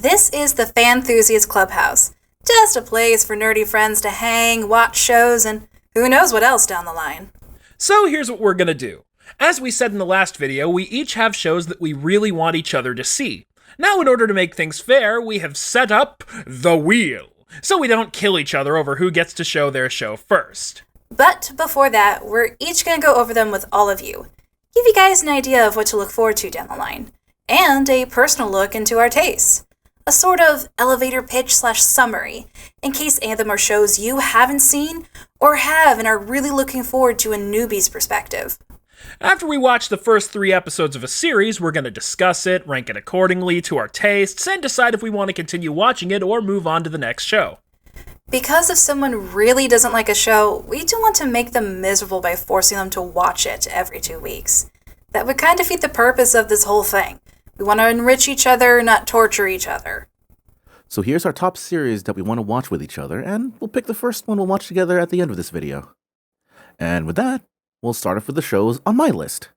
This is the Fanthusiast Clubhouse, just a place for nerdy friends to hang, watch shows, and who knows what else down the line. So here's what we're gonna do. As we said in the last video, we each have shows that we really want each other to see. Now, in order to make things fair, we have set up the wheel, so we don't kill each other over who gets to show their show first. But before that, we're each going to go over them with all of you, give you guys an idea of what to look forward to down the line, and a personal look into our tastes. A sort of elevator pitch / summary, in case any of them are shows you haven't seen, or have and are really looking forward to a newbie's perspective. After we watch the first 3 episodes of a series, we're going to discuss it, rank it accordingly to our tastes, and decide if we want to continue watching it or move on to the next show. Because if someone really doesn't like a show, we don't want to make them miserable by forcing them to watch it every 2 weeks. That would kind of defeat the purpose of this whole thing. We want to enrich each other, not torture each other. So here's our top series that we want to watch with each other, and we'll pick the first one we'll watch together at the end of this video. And with that, we'll start off with the shows on my list.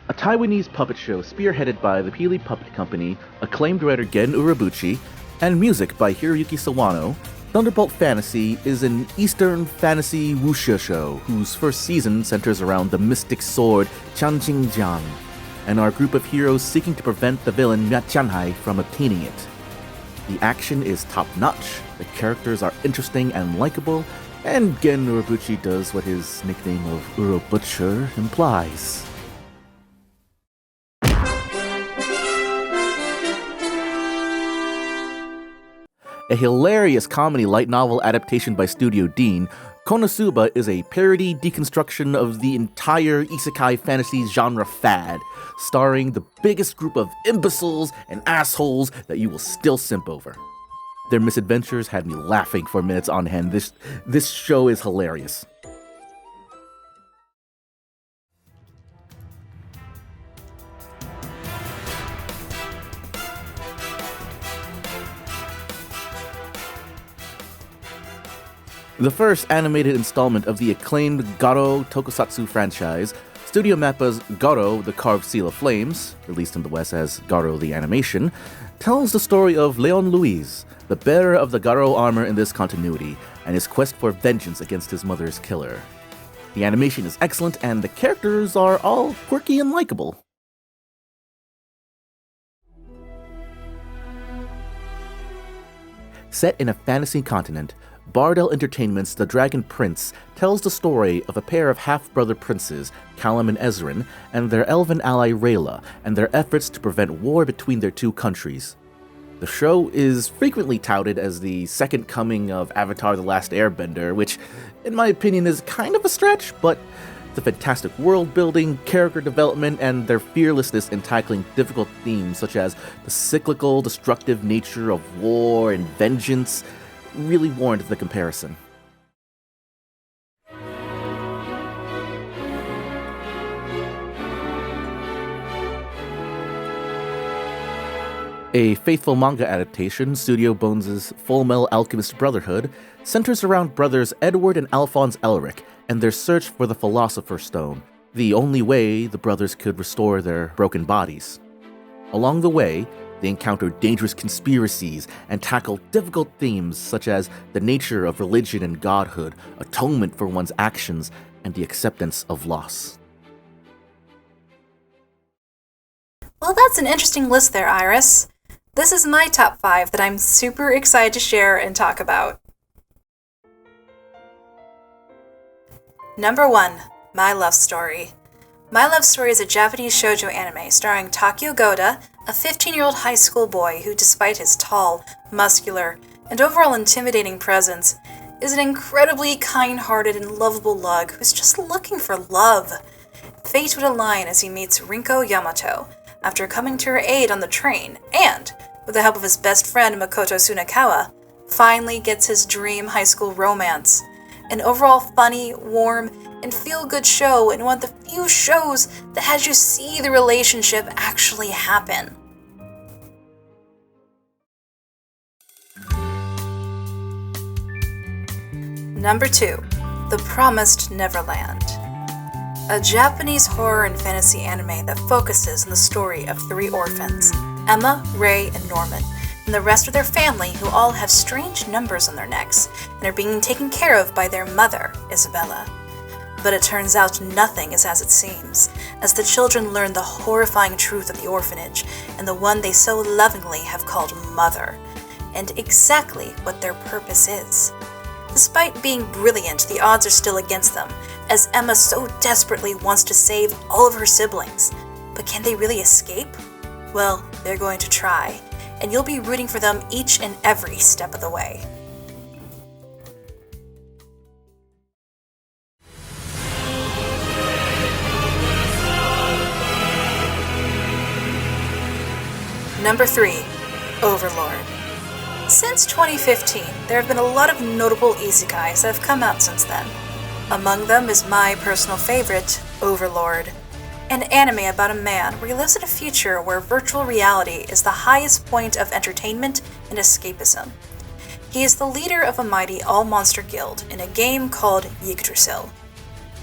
A Taiwanese puppet show spearheaded by the Peely Puppet Company, acclaimed writer Gen Urobuchi, and music by Hiroyuki Sawano, Thunderbolt Fantasy is an Eastern fantasy wuxia show whose first season centers around the mystic sword Chanjingjiang and our group of heroes seeking to prevent the villain Mia Tianhai from obtaining it. The action is top-notch, the characters are interesting and likable, and Gen Urobuchi does what his nickname of Urobutcher implies. A hilarious comedy light novel adaptation by Studio Dean, Konosuba is a parody deconstruction of the entire isekai fantasy genre fad, starring the biggest group of imbeciles and assholes that you will still simp over. Their misadventures had me laughing for minutes on end. This show is hilarious. The first animated installment of the acclaimed Garo Tokusatsu franchise, Studio Mappa's Garo, the Carved Seal of Flames, released in the West as Garo the Animation, tells the story of Leon Luis, the bearer of the Garo armor in this continuity, and his quest for vengeance against his mother's killer. The animation is excellent, and the characters are all quirky and likable. Set in a fantasy continent, Bardell Entertainment's The Dragon Prince tells the story of a pair of half-brother princes, Callum and Ezrin, and their elven ally Rayla, and their efforts to prevent war between their two countries. The show is frequently touted as the second coming of Avatar: The Last Airbender, which, in my opinion, is kind of a stretch, but the fantastic world building, character development, and their fearlessness in tackling difficult themes such as the cyclical, destructive nature of war and vengeance really warrant the comparison. A faithful manga adaptation, Studio Bones' Full Metal Alchemist Brotherhood, centers around brothers Edward and Alphonse Elric and their search for the Philosopher's Stone, the only way the brothers could restore their broken bodies. Along the way, they encounter dangerous conspiracies and tackle difficult themes such as the nature of religion and godhood, atonement for one's actions, and the acceptance of loss. Well, that's an interesting list there, Iris. This is my top 5 that I'm super excited to share and talk about. Number 1, My Love Story. My Love Story is a Japanese shoujo anime starring Takio Goda, a 15-year-old high school boy who, despite his tall, muscular, and overall intimidating presence, is an incredibly kind-hearted and lovable lug who's just looking for love. Fate would align as he meets Rinko Yamato after coming to her aid on the train and, with the help of his best friend Makoto Tsunakawa, finally gets his dream high school romance. An overall funny, warm, and feel-good show, and one of the few shows that has you see the relationship actually happen. Number 2. The Promised Neverland. A Japanese horror and fantasy anime that focuses on the story of 3 orphans, Emma, Ray, and Norman, and the rest of their family who all have strange numbers on their necks and are being taken care of by their mother, Isabella. But it turns out nothing is as it seems, as the children learn the horrifying truth of the orphanage and the one they so lovingly have called Mother, and exactly what their purpose is. Despite being brilliant, the odds are still against them, as Emma so desperately wants to save all of her siblings. But can they really escape? Well, they're going to try, and you'll be rooting for them each and every step of the way. Number 3. Overlord. Since 2015, there have been a lot of notable isekais that have come out since then. Among them is my personal favorite, Overlord, an anime about a man where he lives in a future where virtual reality is the highest point of entertainment and escapism. He is the leader of a mighty all-monster guild in a game called Yggdrasil.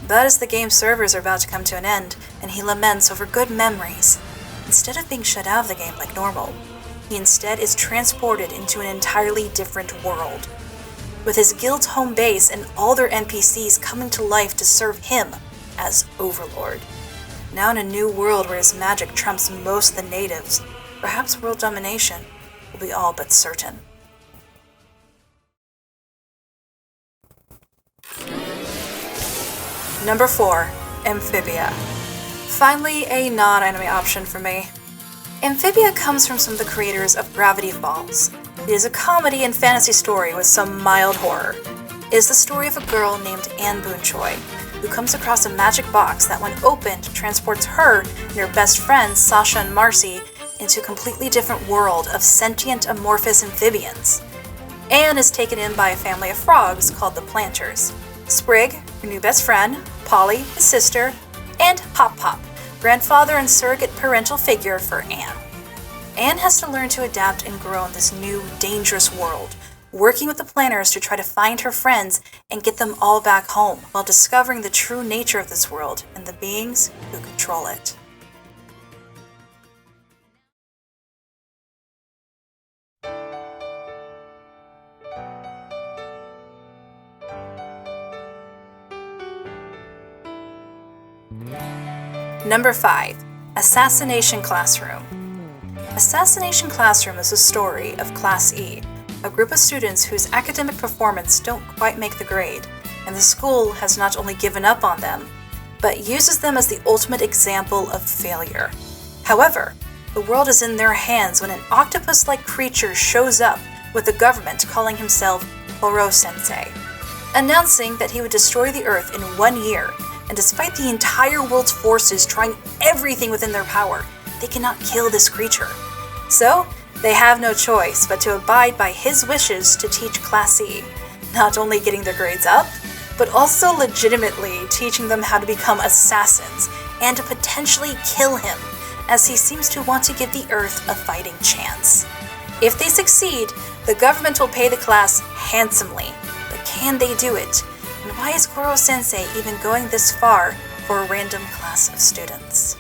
But as the game's servers are about to come to an end, and he laments over good memories, instead of being shut out of the game like normal, he instead is transported into an entirely different world, with his guild's home base and all their NPCs coming to life to serve him as Overlord. Now in a new world where his magic trumps most of the natives, perhaps world domination will be all but certain. Number 4. Amphibia. Finally, a non-anime option for me. Amphibia comes from some of the creators of Gravity Falls. It is a comedy and fantasy story with some mild horror. It is the story of a girl named Anne Boon Choi, who comes across a magic box that when opened transports her and her best friends Sasha and Marcy into a completely different world of sentient amorphous amphibians. Anne is taken in by a family of frogs called the Planters. Sprig, her new best friend, Polly, his sister, and Pop Pop, grandfather and surrogate parental figure for Anne. Anne has to learn to adapt and grow in this new, dangerous world, working with the Planters to try to find her friends and get them all back home, while discovering the true nature of this world and the beings who control it. Number 5. Assassination Classroom. Assassination Classroom is a story of Class E, a group of students whose academic performance don't quite make the grade, and the school has not only given up on them, but uses them as the ultimate example of failure. However, the world is in their hands when an octopus-like creature shows up with the government calling himself Horo-sensei, announcing that he would destroy the Earth in 1 year. And despite the entire world's forces trying everything within their power, they cannot kill this creature. So, they have no choice but to abide by his wishes to teach Class E, not only getting their grades up, but also legitimately teaching them how to become assassins and to potentially kill him, as he seems to want to give the Earth a fighting chance. If they succeed, the government will pay the class handsomely, but can they do it? And why is Horo-sensei even going this far for a random class of students?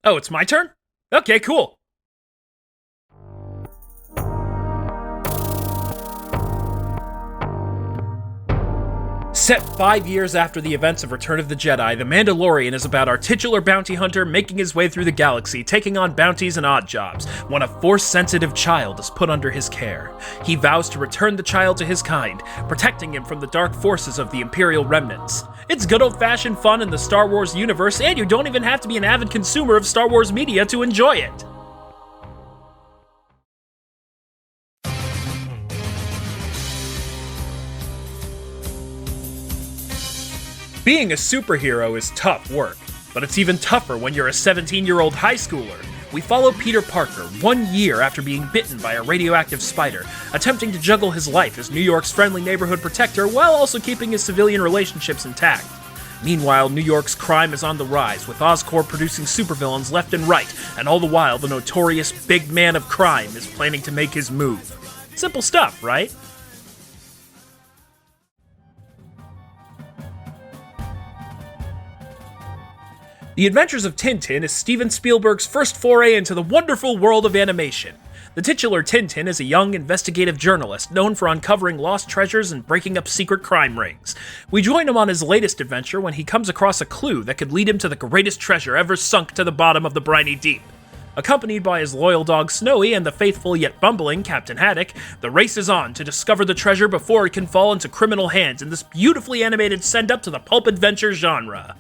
Oh, it's my turn? Okay, cool. Set 5 years after the events of Return of the Jedi, The Mandalorian is about our titular bounty hunter making his way through the galaxy, taking on bounties and odd jobs, when a Force-sensitive child is put under his care. He vows to return the child to his kind, protecting him from the dark forces of the Imperial remnants. It's good old-fashioned fun in the Star Wars universe, and you don't even have to be an avid consumer of Star Wars media to enjoy it. Being a superhero is tough work, but it's even tougher when you're a 17-year-old high schooler. We follow Peter Parker 1 year after being bitten by a radioactive spider, attempting to juggle his life as New York's friendly neighborhood protector while also keeping his civilian relationships intact. Meanwhile, New York's crime is on the rise, with Oscorp producing supervillains left and right, and all the while the notorious big man of crime is planning to make his move. Simple stuff, right? The Adventures of Tintin is Steven Spielberg's first foray into the wonderful world of animation. The titular Tintin is a young investigative journalist known for uncovering lost treasures and breaking up secret crime rings. We join him on his latest adventure when he comes across a clue that could lead him to the greatest treasure ever sunk to the bottom of the briny deep. Accompanied by his loyal dog Snowy and the faithful yet bumbling Captain Haddock, the race is on to discover the treasure before it can fall into criminal hands in this beautifully animated send-up to the pulp adventure genre.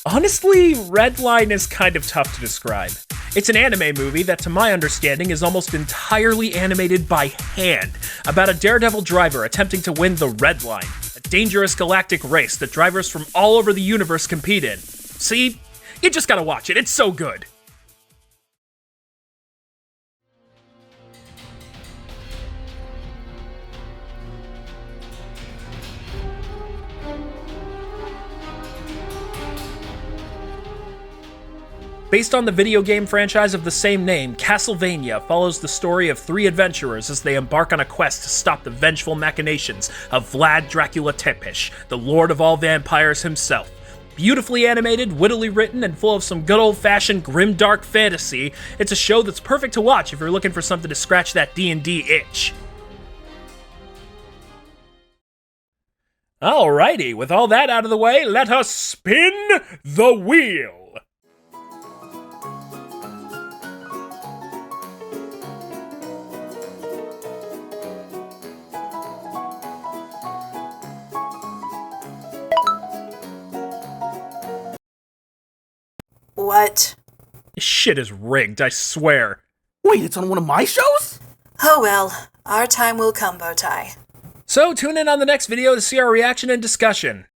Honestly, Redline is kind of tough to describe. It's an anime movie that, to my understanding, is almost entirely animated by hand, about a daredevil driver attempting to win the Red Line, a dangerous galactic race that drivers from all over the universe compete in. See? You just gotta watch it, it's so good! Based on the video game franchise of the same name, Castlevania follows the story of three adventurers as they embark on a quest to stop the vengeful machinations of Vlad Dracula Tepish, the lord of all vampires himself. Beautifully animated, wittily written, and full of some good old-fashioned grim-dark fantasy, it's a show that's perfect to watch if you're looking for something to scratch that D&D itch. Alrighty, with all that out of the way, let us spin the wheel! What? This shit is rigged, I swear. Wait, it's on one of my shows? Oh well, our time will come, Bowtie. So tune in on the next video to see our reaction and discussion.